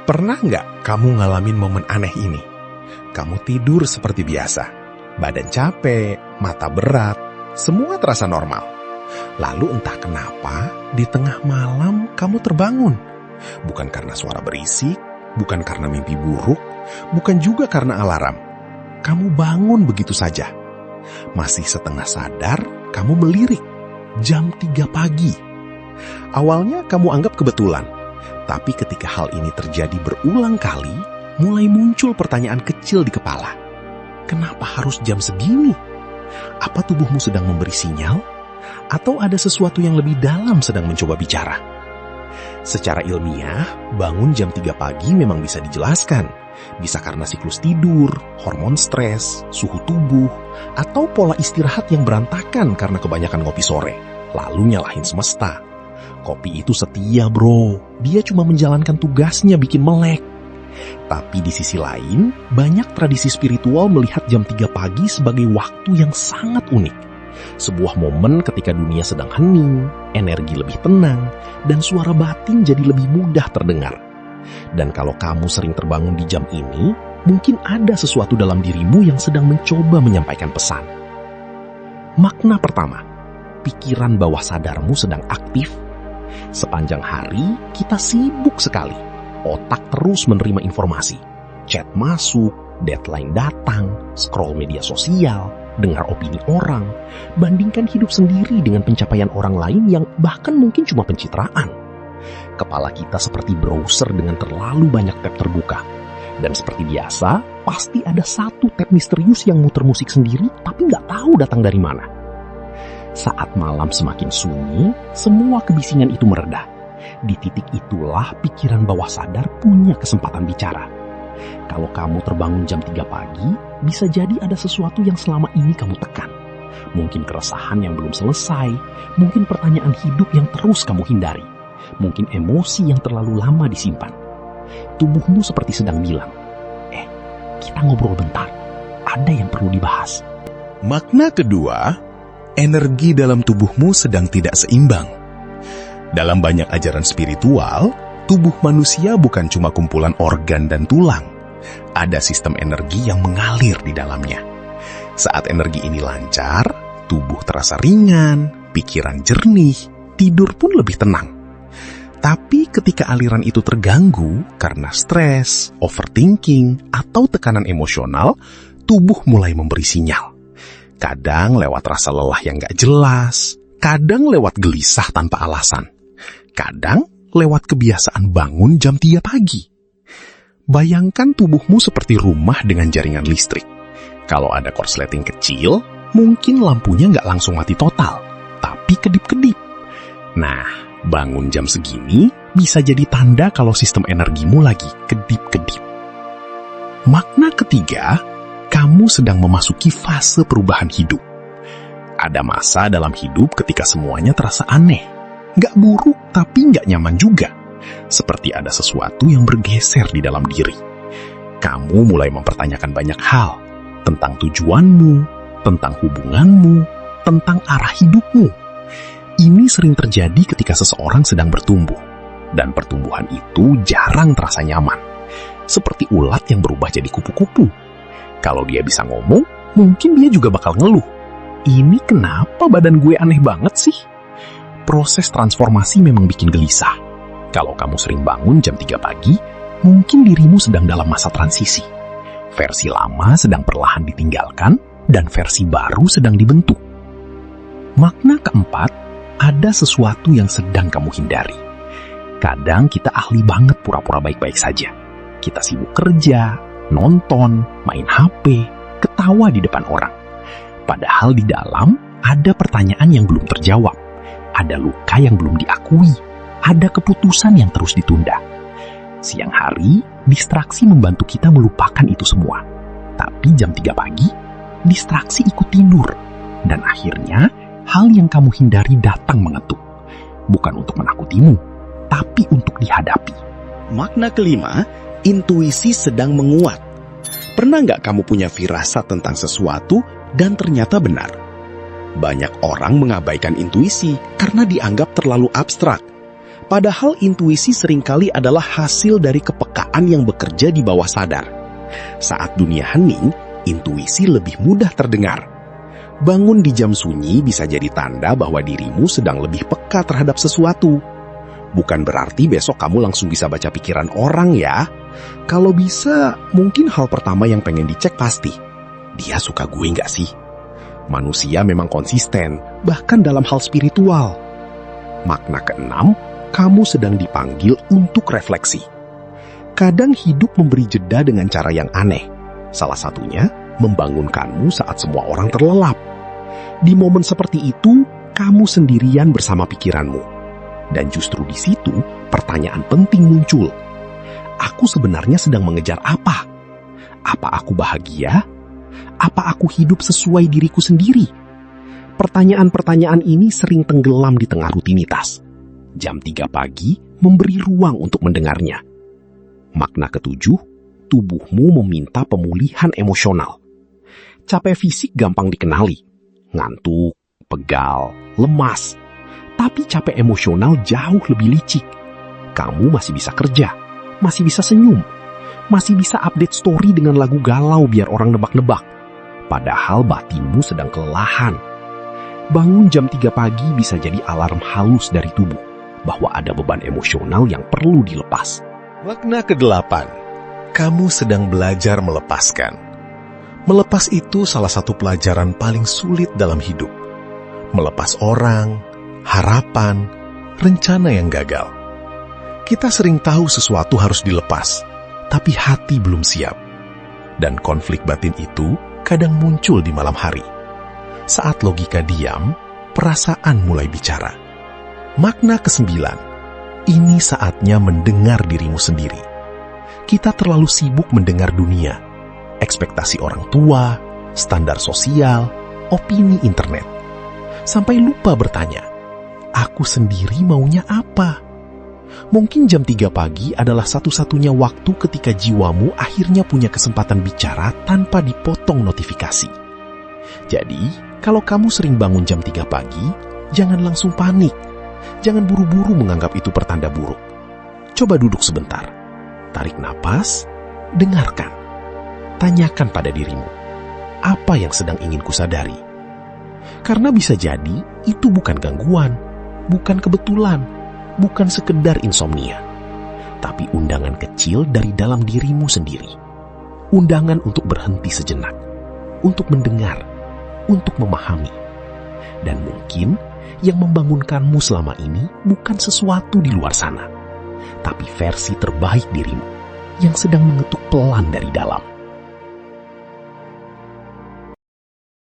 Pernah nggak kamu ngalamin momen aneh ini? Kamu tidur seperti biasa, badan capek, mata berat, semua terasa normal. Lalu entah kenapa, di tengah malam kamu terbangun. Bukan karena suara berisik, bukan karena mimpi buruk, bukan juga karena alarm. Kamu bangun begitu saja. Masih setengah sadar, kamu melirik. Jam 3 pagi. Awalnya kamu anggap kebetulan. Tapi ketika hal ini terjadi berulang kali, mulai muncul pertanyaan kecil di kepala. Kenapa harus jam segini? Apa tubuhmu sedang memberi sinyal? Atau ada sesuatu yang lebih dalam sedang mencoba bicara? Secara ilmiah, bangun jam 3 pagi memang bisa dijelaskan. Bisa karena siklus tidur, hormon stres, suhu tubuh, atau pola istirahat yang berantakan karena kebanyakan ngopi sore. Lalu nyalahin semesta. Kopi itu setia bro, dia cuma menjalankan tugasnya bikin melek. Tapi di sisi lain, banyak tradisi spiritual melihat jam 3 pagi sebagai waktu yang sangat unik. Sebuah momen ketika dunia sedang hening, energi lebih tenang, dan suara batin jadi lebih mudah terdengar. Dan kalau kamu sering terbangun di jam ini, mungkin ada sesuatu dalam dirimu yang sedang mencoba menyampaikan pesan. Makna pertama, pikiran bawah sadarmu sedang aktif. Sepanjang hari, kita sibuk sekali. Otak terus menerima informasi. Chat masuk, deadline datang, scroll media sosial, dengar opini orang, bandingkan hidup sendiri dengan pencapaian orang lain yang bahkan mungkin cuma pencitraan. Kepala kita seperti browser dengan terlalu banyak tab terbuka. Dan seperti biasa, pasti ada satu tab misterius yang muter musik sendiri tapi nggak tahu datang dari mana. Saat malam semakin sunyi, semua kebisingan itu mereda. Di titik itulah pikiran bawah sadar punya kesempatan bicara. Kalau kamu terbangun jam 3 pagi, bisa jadi ada sesuatu yang selama ini kamu tekan. Mungkin keresahan yang belum selesai, mungkin pertanyaan hidup yang terus kamu hindari, mungkin emosi yang terlalu lama disimpan. Tubuhmu seperti sedang bilang, kita ngobrol bentar, ada yang perlu dibahas. Makna kedua, energi dalam tubuhmu sedang tidak seimbang. Dalam banyak ajaran spiritual, tubuh manusia bukan cuma kumpulan organ dan tulang. Ada sistem energi yang mengalir di dalamnya. Saat energi ini lancar, tubuh terasa ringan, pikiran jernih, tidur pun lebih tenang. Tapi ketika aliran itu terganggu karena stres, overthinking, atau tekanan emosional, tubuh mulai memberi sinyal. Kadang lewat rasa lelah yang gak jelas, kadang lewat gelisah tanpa alasan, kadang lewat kebiasaan bangun jam 3 pagi. Bayangkan tubuhmu seperti rumah dengan jaringan listrik. Kalau ada korsleting kecil, mungkin lampunya gak langsung mati total, tapi kedip-kedip. Nah, bangun jam segini bisa jadi tanda kalau sistem energimu lagi kedip-kedip. Makna ketiga, kamu sedang memasuki fase perubahan hidup. Ada masa dalam hidup ketika semuanya terasa aneh. Gak buruk, tapi gak nyaman juga. Seperti ada sesuatu yang bergeser di dalam diri. Kamu mulai mempertanyakan banyak hal. Tentang tujuanmu, tentang hubunganmu, tentang arah hidupmu. Ini sering terjadi ketika seseorang sedang bertumbuh. Dan pertumbuhan itu jarang terasa nyaman. Seperti ulat yang berubah jadi kupu-kupu. Kalau dia bisa ngomong, mungkin dia juga bakal ngeluh. Ini kenapa badan gue aneh banget sih? Proses transformasi memang bikin gelisah. Kalau kamu sering bangun jam 3 pagi, mungkin dirimu sedang dalam masa transisi. Versi lama sedang perlahan ditinggalkan, dan versi baru sedang dibentuk. Makna keempat, ada sesuatu yang sedang kamu hindari. Kadang kita ahli banget pura-pura baik-baik saja. Kita sibuk kerja, nonton, main HP, ketawa di depan orang. Padahal di dalam ada pertanyaan yang belum terjawab, ada luka yang belum diakui, ada keputusan yang terus ditunda. Siang hari, distraksi membantu kita melupakan itu semua. Tapi jam 3 pagi, distraksi ikut tidur. Dan akhirnya, hal yang kamu hindari datang mengetuk. Bukan untuk menakutimu, tapi untuk dihadapi. Makna kelima, intuisi sedang menguat. Pernah nggak kamu punya firasat tentang sesuatu dan ternyata benar? Banyak orang mengabaikan intuisi karena dianggap terlalu abstrak. Padahal intuisi seringkali adalah hasil dari kepekaan yang bekerja di bawah sadar. Saat dunia hening, intuisi lebih mudah terdengar. Bangun di jam sunyi bisa jadi tanda bahwa dirimu sedang lebih peka terhadap sesuatu. Bukan berarti besok kamu langsung bisa baca pikiran orang ya. Kalau bisa, mungkin hal pertama yang pengen dicek pasti, dia suka gue nggak sih? Manusia memang konsisten, bahkan dalam hal spiritual. Makna keenam, kamu sedang dipanggil untuk refleksi. Kadang hidup memberi jeda dengan cara yang aneh. Salah satunya, membangunkanmu saat semua orang terlelap. Di momen seperti itu, kamu sendirian bersama pikiranmu. Dan justru di situ, pertanyaan penting muncul. Aku sebenarnya sedang mengejar apa? Apa aku bahagia? Apa aku hidup sesuai diriku sendiri? Pertanyaan-pertanyaan ini sering tenggelam di tengah rutinitas. Jam 3 pagi memberi ruang untuk mendengarnya. Makna ketujuh, tubuhmu meminta pemulihan emosional. Capek fisik gampang dikenali. Ngantuk, pegal, lemas. Tapi capek emosional jauh lebih licik. Kamu masih bisa kerja, masih bisa senyum, masih bisa update story dengan lagu galau biar orang nebak-nebak. Padahal batinmu sedang kelelahan. Bangun jam 3 pagi bisa jadi alarm halus dari tubuh bahwa ada beban emosional yang perlu dilepas. Makna ke-8, kamu sedang belajar melepaskan. Melepas itu salah satu pelajaran paling sulit dalam hidup. Melepas orang, harapan, rencana yang gagal. Kita sering tahu sesuatu harus dilepas, tapi hati belum siap. Dan konflik batin itu kadang muncul di malam hari. Saat logika diam, perasaan mulai bicara. Makna ke-9, ini saatnya mendengar dirimu sendiri. Kita terlalu sibuk mendengar dunia, ekspektasi orang tua, standar sosial, opini internet. Sampai lupa bertanya, aku sendiri maunya apa? Mungkin jam 3 pagi adalah satu-satunya waktu ketika jiwamu akhirnya punya kesempatan bicara tanpa dipotong notifikasi. Jadi, kalau kamu sering bangun jam 3 pagi, jangan langsung panik. Jangan buru-buru menganggap itu pertanda buruk. Coba duduk sebentar. Tarik napas, dengarkan. Tanyakan pada dirimu, apa yang sedang ingin kusadari? Karena bisa jadi itu bukan gangguan, bukan kebetulan, bukan sekedar insomnia, tapi undangan kecil dari dalam dirimu sendiri. Undangan untuk berhenti sejenak, untuk mendengar, untuk memahami. Dan mungkin yang membangunkanmu selama ini bukan sesuatu di luar sana, tapi versi terbaik dirimu yang sedang mengetuk pelan dari dalam.